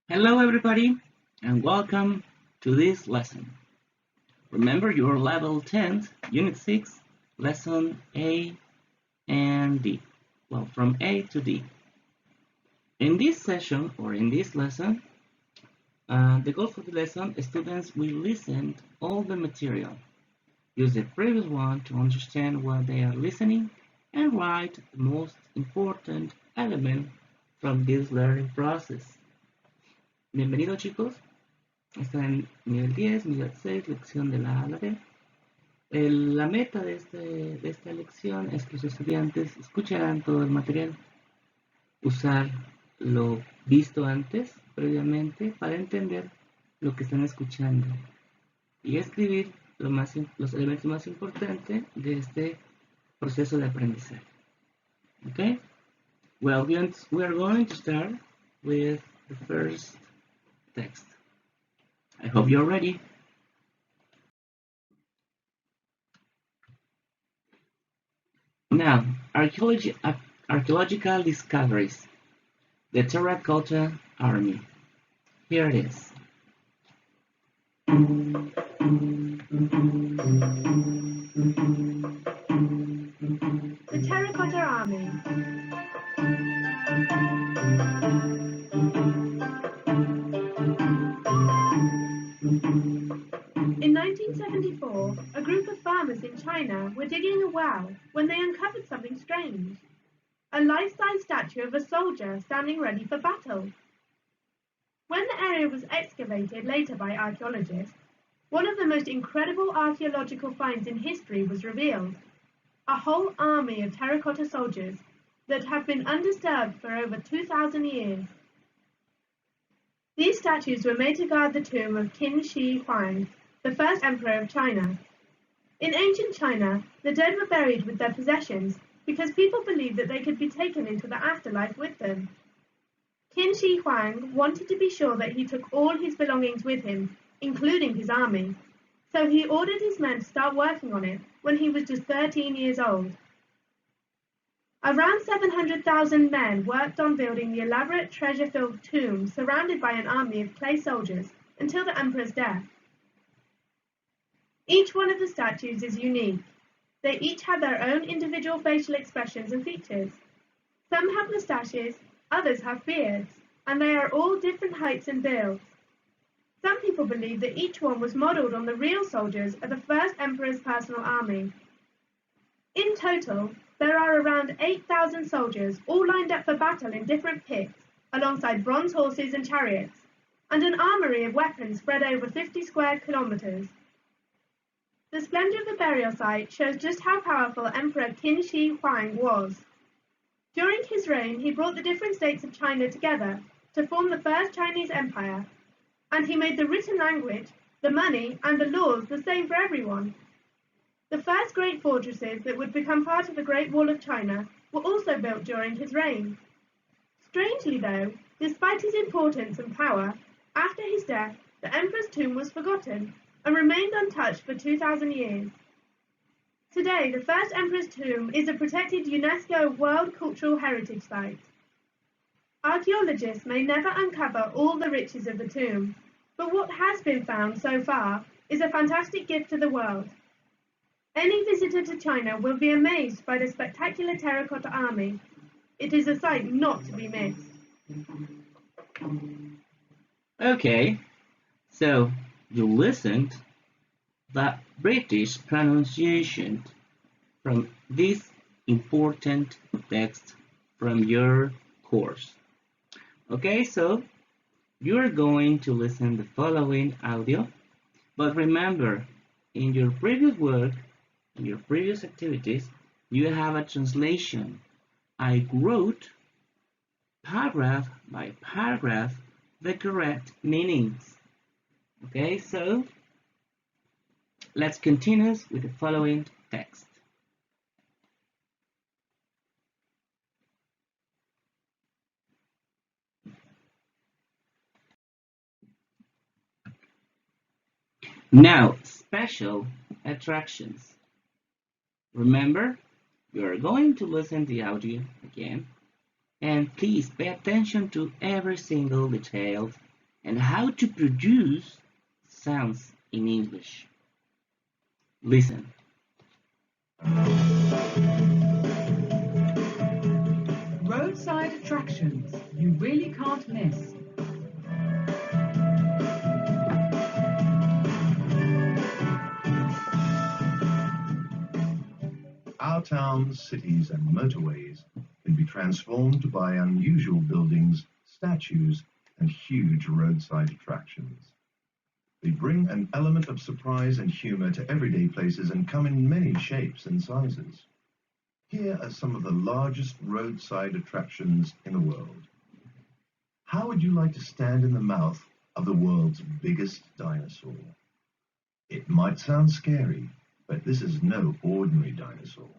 Hello everybody and welcome to this lesson. Remember your level 10, unit 6, lesson A and D. Well, from A to D. In this session or in this lesson, the goal for the lesson, students will listen to all the material. Use the previous one to understand what they are listening and write the most important element from this learning process. Bienvenidos chicos. Está en nivel 10, nivel 6, lección de la A a la B. La meta de esta lección es que los estudiantes escucharán todo el material, usar lo visto antes, previamente, para entender lo que están escuchando y escribir los elementos más importantes de este proceso de aprendizaje. Okay? Well, we are going to start with the first text. I hope you're ready. Now, archaeological discoveries. The Terracotta Army. Here it is. The Terracotta Army. In 1974, a group of farmers in China were digging a well when they uncovered something strange. A life-size statue of a soldier standing ready for battle. When the area was excavated later by archaeologists, one of the most incredible archaeological finds in history was revealed. A whole army of terracotta soldiers that have been undisturbed for over 2,000 years. These statues were made to guard the tomb of Qin Shi Huang, the first emperor of China. In ancient China, the dead were buried with their possessions because people believed that they could be taken into the afterlife with them. Qin Shi Huang wanted to be sure that he took all his belongings with him, including his army, so he ordered his men to start working on it when he was just 13 years old. Around 700,000 men worked on building the elaborate treasure-filled tomb surrounded by an army of clay soldiers until the emperor's death. Each one of the statues is unique. They each have their own individual facial expressions and features. Some have moustaches, others have beards, and they are all different heights and builds. Some people believe that each one was modelled on the real soldiers of the first emperor's personal army. In total, there are around 8,000 soldiers all lined up for battle in different pits, alongside bronze horses and chariots, and an armoury of weapons spread over 50 square kilometres. The splendour of the burial site shows just how powerful Emperor Qin Shi Huang was. During his reign, he brought the different states of China together to form the First Chinese Empire, and he made the written language, the money, and the laws the same for everyone. The first great fortresses that would become part of the Great Wall of China were also built during his reign. Strangely though, despite his importance and power, after his death, the emperor's tomb was forgotten and remained untouched for 2,000 years. Today, the first emperor's tomb is a protected UNESCO World Cultural Heritage Site. Archaeologists may never uncover all the riches of the tomb, but what has been found so far is a fantastic gift to the world. Any visitor to China will be amazed by the spectacular terracotta army. It is a sight not to be missed. Okay, so you listened the British pronunciation from this important text from your course. Okay, so you're going to listen the following audio, but remember, in your previous work, in your previous activities, you have a translation. I wrote paragraph by paragraph the correct meanings. Okay, so let's continue with the following text. Now, special attractions. Remember, you are going to listen to the audio again, and please pay attention to every single detail and how to produce sounds in English. Listen. Roadside attractions you really can't miss. Our towns, cities, and motorways can be transformed by unusual buildings, statues, and huge roadside attractions. They bring an element of surprise and humor to everyday places and come in many shapes and sizes. Here are some of the largest roadside attractions in the world. How would you like to stand in the mouth of the world's biggest dinosaur? It might sound scary, but this is no ordinary dinosaur.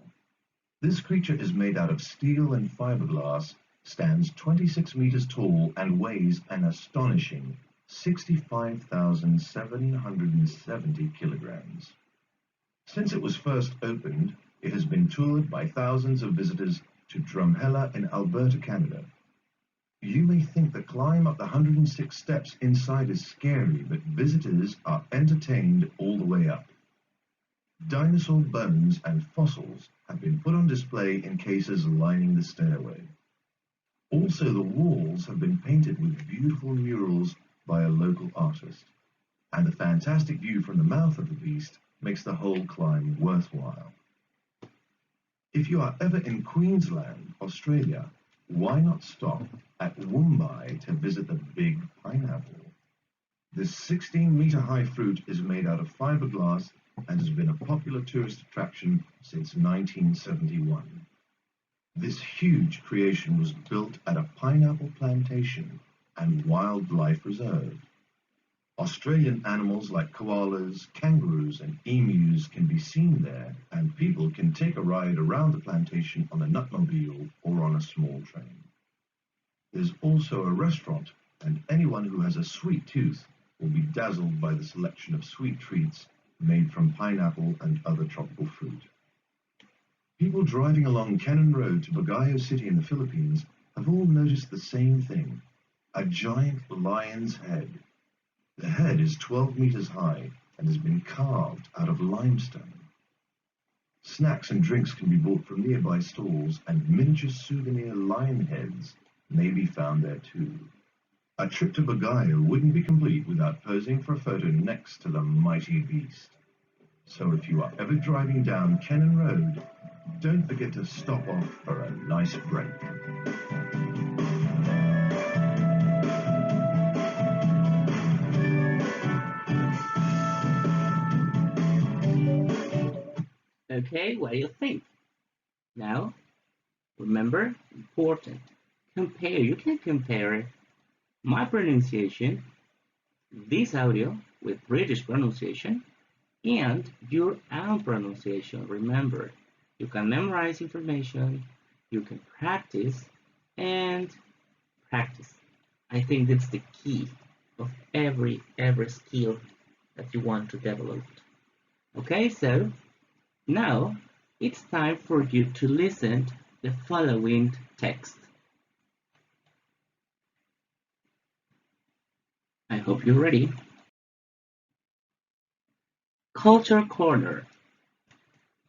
This creature is made out of steel and fiberglass, stands 26 meters tall, and weighs an astonishing 65,770 kilograms. Since it was first opened, it has been toured by thousands of visitors to Drumheller in Alberta, Canada. You may think the climb up the 106 steps inside is scary, but visitors are entertained all the way up. Dinosaur bones and fossils have been put on display in cases lining the stairway. Also, the walls have been painted with beautiful murals by a local artist, and the fantastic view from the mouth of the beast makes the whole climb worthwhile. If you are ever in Queensland, Australia, why not stop at Woombye to visit the big pineapple? This 16-meter-high fruit is made out of fiberglass and has been a popular tourist attraction since 1971. This huge creation was built at a pineapple plantation and wildlife reserve. Australian animals like koalas, kangaroos, and emus can be seen there, and people can take a ride around the plantation on a nutmobile or on a small train. There's also a restaurant, and anyone who has a sweet tooth will be dazzled by the selection of sweet treats made from pineapple and other tropical fruit. People driving along Cannon Road to Bagayo City in the Philippines have all noticed the same thing: a giant lion's head. The head is 12 meters high and has been carved out of limestone. Snacks and drinks can be bought from nearby stalls, and miniature souvenir lion heads may be found there too. A trip to Bagayo wouldn't be complete without posing for a photo next to the mighty beast. So if you are ever driving down Cannon Road, don't forget to stop off for a nice break. Okay, what do you think? Now, remember, important, compare. You can compare my pronunciation, this audio with British pronunciation, and your own pronunciation. Remember, you can memorize information, you can practice, and practice. I think that's the key of every skill that you want to develop. Okay, so now it's time for you to listen to the following text. I hope you're ready. Culture Corner,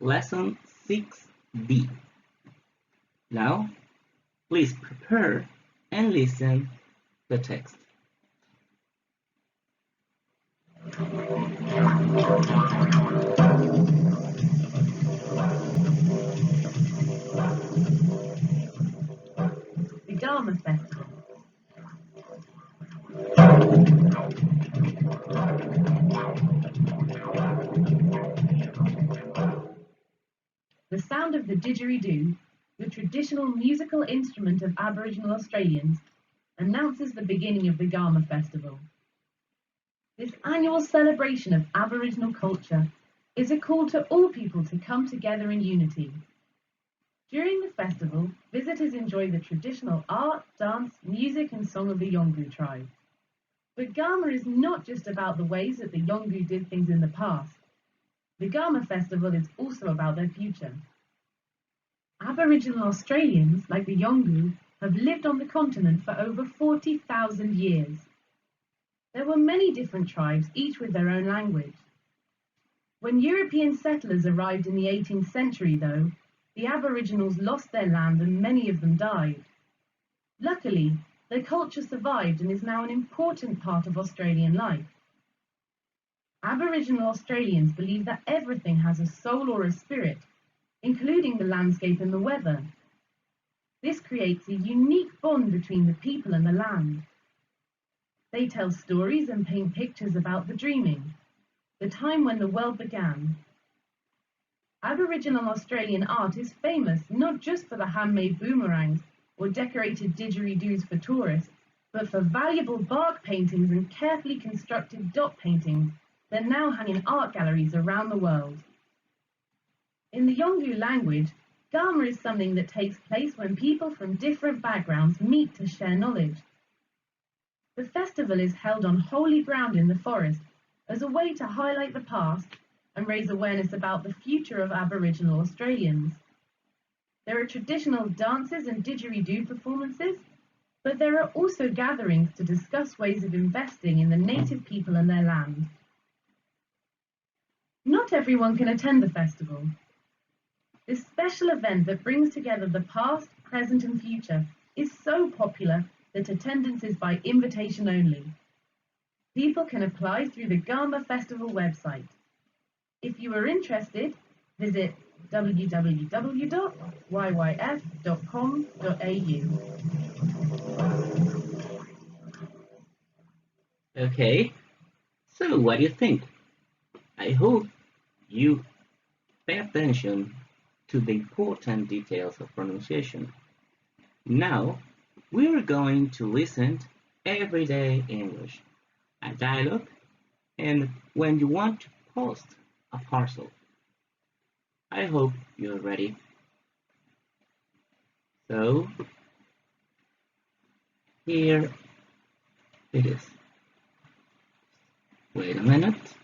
Lesson 6B. Now, please prepare and listen the text. The Garma Festival. The sound of the didgeridoo, the traditional musical instrument of Aboriginal Australians, announces the beginning of the Garma Festival. This annual celebration of Aboriginal culture is a call to all people to come together in unity. During the festival, visitors enjoy the traditional art, dance, music and song of the Yolngu tribe. But Garma is not just about the ways that the Yolngu did things in the past. The Garma Festival is also about their future. Aboriginal Australians, like the Yolngu, have lived on the continent for over 40,000 years. There were many different tribes, each with their own language. When European settlers arrived in the 18th century, though, the Aboriginals lost their land and many of them died. Luckily, their culture survived and is now an important part of Australian life. Aboriginal Australians believe that everything has a soul or a spirit, including the landscape and the weather. This creates a unique bond between the people and the land. They tell stories and paint pictures about the dreaming, the time when the world began. Aboriginal Australian art is famous not just for the handmade boomerangs or decorated didgeridoos for tourists, but for valuable bark paintings and carefully constructed dot paintings that now hang in art galleries around the world. In the Yolngu language, Gama is something that takes place when people from different backgrounds meet to share knowledge. The festival is held on holy ground in the forest as a way to highlight the past and raise awareness about the future of Aboriginal Australians. There are traditional dances and didgeridoo performances, but there are also gatherings to discuss ways of investing in the native people and their land. Not everyone can attend the festival. This special event that brings together the past, present and future is so popular that attendance is by invitation only. People can apply through the Gama Festival website. If you are interested, visit www.yyf.com.au. Okay, so what do you think? I hope you pay attention to the important details of pronunciation. Now, we are going to listen to everyday English, a dialogue, and when you want to post a parcel. I hope you're ready. So, here it is. Wait a minute.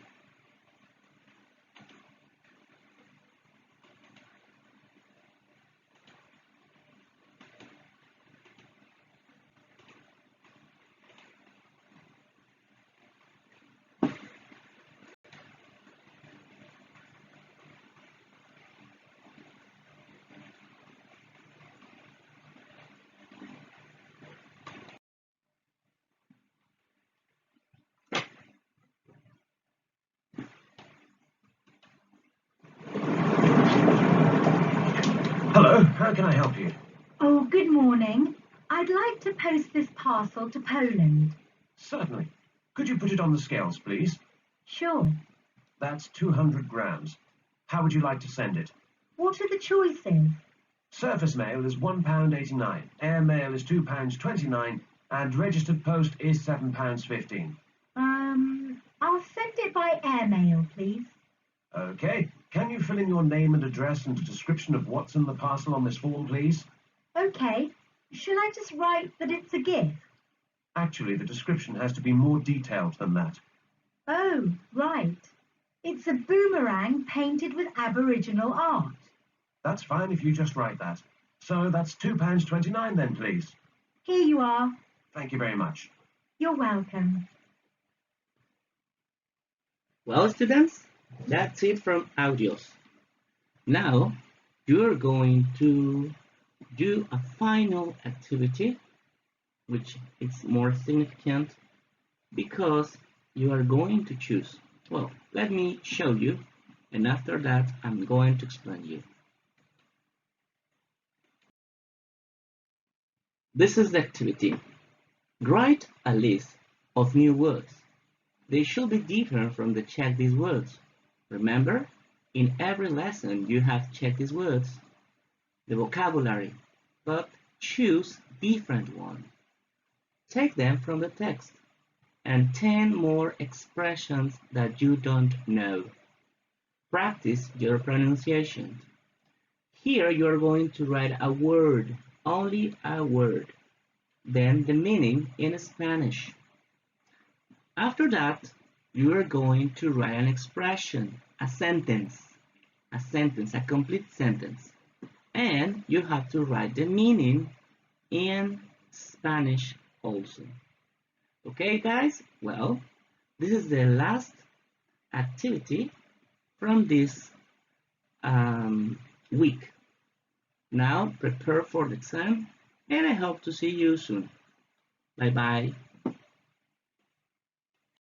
Hello, how can I help you? Oh, good morning. I'd like to post this parcel to Poland. Certainly. Could you put it on the scales, please? Sure. That's 200 grams. How would you like to send it? What are the choices? Surface mail is £1.89, air mail is £2.29, and registered post is £7.15. I'll send it by airmail, please. Okay. Can you fill in your name and address and a description of what's in the parcel on this form, please? Okay. Shall I just write that it's a gift? Actually, the description has to be more detailed than that. Oh, right. It's a boomerang painted with Aboriginal art. That's fine if you just write that. So that's £2.29 then, please. Here you are. Thank you very much. You're welcome. Well, students, that's it from audios. Now, you're going to do a final activity, which is more significant because you are going to choose. Well, let me show you, and after that, I'm going to explain you. This is the activity. Write a list of new words. They should be different from the check these words. Remember, in every lesson you have checked these words, the vocabulary, but choose different ones. Take them from the text and 10 more expressions that you don't know. Practice your pronunciation. Here you are going to write a word, only a word, then the meaning in Spanish. After that, you are going to write an expression, a sentence, a complete sentence. And you have to write the meaning in Spanish also. Okay, guys? Well, this is the last activity from this week. Now prepare for the exam, and I hope to see you soon. Bye bye.